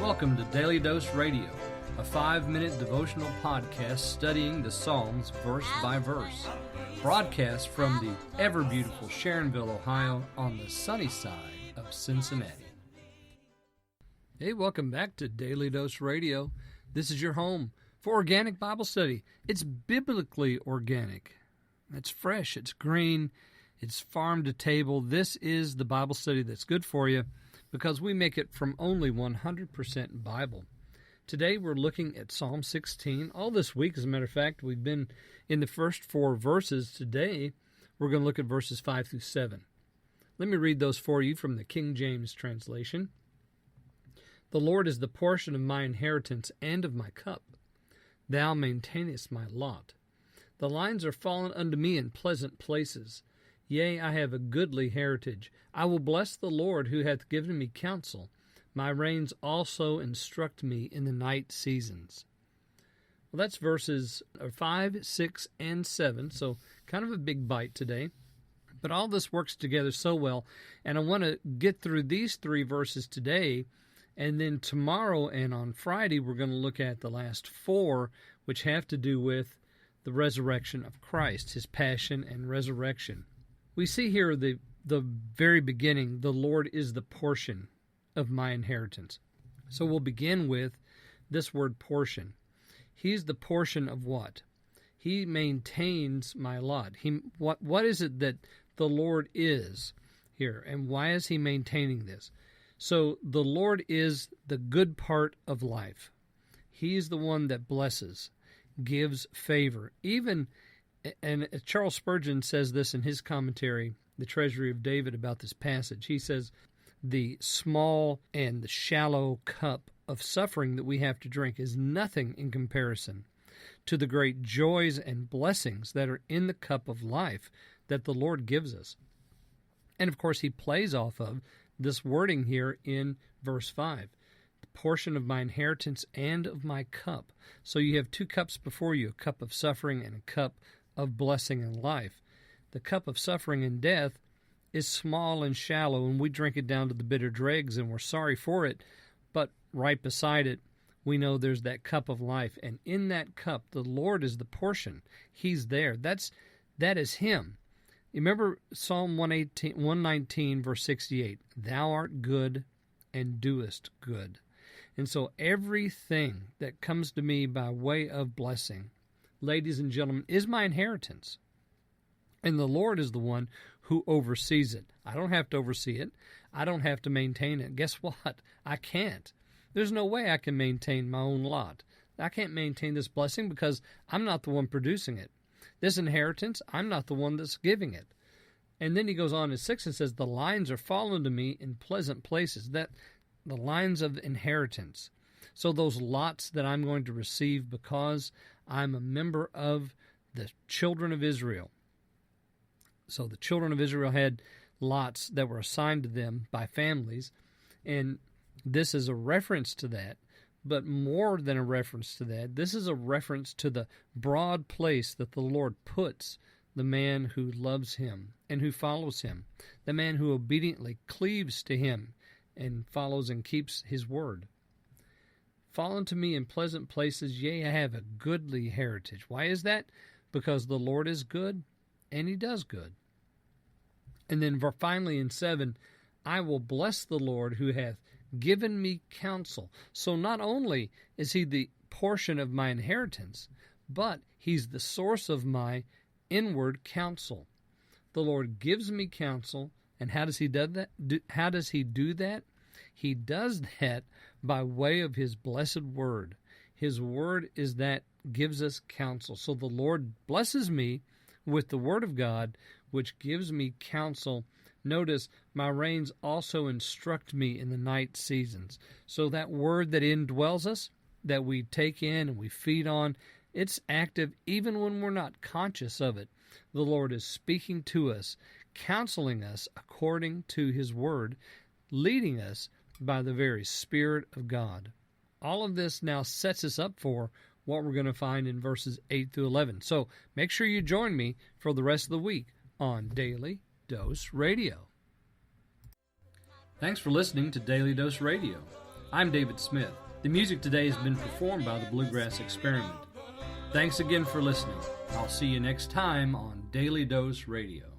Welcome to Daily Dose Radio, a 5-minute devotional podcast studying the Psalms verse by verse. Broadcast from the ever-beautiful Sharonville, Ohio, on the sunny side of Cincinnati. Hey, welcome back to Daily Dose Radio. This is your home for organic Bible study. It's biblically organic. It's fresh, it's green, it's farm to table. This is the Bible study that's good for you because we make it from only 100% Bible. Today we're looking at Psalm 16. All this week, as a matter of fact, we've been in the first 4 verses. Today we're going to look at verses 5 through 7. Let me read those for you from the King James translation. The Lord is the portion of my inheritance and of my cup. Thou maintainest my lot. The lines are fallen unto me in pleasant places. Yea, I have a goodly heritage. I will bless the Lord who hath given me counsel. My reins also instruct me in the night seasons. Well, that's verses 5, 6, and 7, so kind of a big bite today. But all this works together so well, and I want to get through these 3 verses today, and then tomorrow and on Friday we're going to look at the last 4, which have to do with the resurrection of Christ, his passion and resurrection. We see here the very beginning, the Lord is the portion of my inheritance. So we'll begin with this word portion. He's the portion of what? He maintains my lot. What is it that the Lord is here, and why is he maintaining this? So the Lord is the good part of life. He's the one that blesses, gives favor. Even, and Charles Spurgeon says this in his commentary, The Treasury of David, about this passage. He says, the small and the shallow cup of suffering that we have to drink is nothing in comparison to the great joys and blessings that are in the cup of life that the Lord gives us. And of course, he plays off of this wording here in verse 5. Portion of my inheritance and of my cup. So you have 2 cups before you, a cup of suffering and a cup of blessing and life. The cup of suffering and death is small and shallow, and we drink it down to the bitter dregs, and we're sorry for it. But right beside it, we know there's that cup of life, and in that cup, the Lord is the portion. He's there. That is him. You remember Psalm 119, verse 68, Thou art good and doest good. And so everything that comes to me by way of blessing, ladies and gentlemen, is my inheritance. And the Lord is the one who oversees it. I don't have to oversee it. I don't have to maintain it. Guess what? I can't. There's no way I can maintain my own lot. I can't maintain this blessing because I'm not the one producing it. This inheritance, I'm not the one that's giving it. And then he goes on in 6 and says, the lines are fallen to me in pleasant places. That the lines of inheritance. So those lots that I'm going to receive because I'm a member of the children of Israel. So the children of Israel had lots that were assigned to them by families, and this is a reference to that. But more than a reference to that, this is a reference to the broad place that the Lord puts the man who loves him and who follows him, the man who obediently cleaves to him and follows and keeps his word. Fall unto me in pleasant places, yea, I have a goodly heritage. Why is that? Because the Lord is good, and he does good. And then finally in 7, I will bless the Lord who hath given me counsel. So not only is he the portion of my inheritance, but he's the source of my inward counsel. The Lord gives me counsel, and how does he do that? How does he do that? He does that by way of his blessed word. His word is that gives us counsel. So the Lord blesses me with the word of God, which gives me counsel. Notice, my reins also instruct me in the night seasons. So that word that indwells us, that we take in and we feed on, it's active even when we're not conscious of it. The Lord is speaking to us, counseling us according to his word, leading us by the very Spirit of God. All of this now sets us up for what we're going to find in verses 8 through 11. So make sure you join me for the rest of the week on Daily Dose Radio. Thanks for listening to Daily Dose Radio. I'm David Smith. The music today has been performed by the Bluegrass Experiment. Thanks again for listening. I'll see you next time on Daily Dose Radio.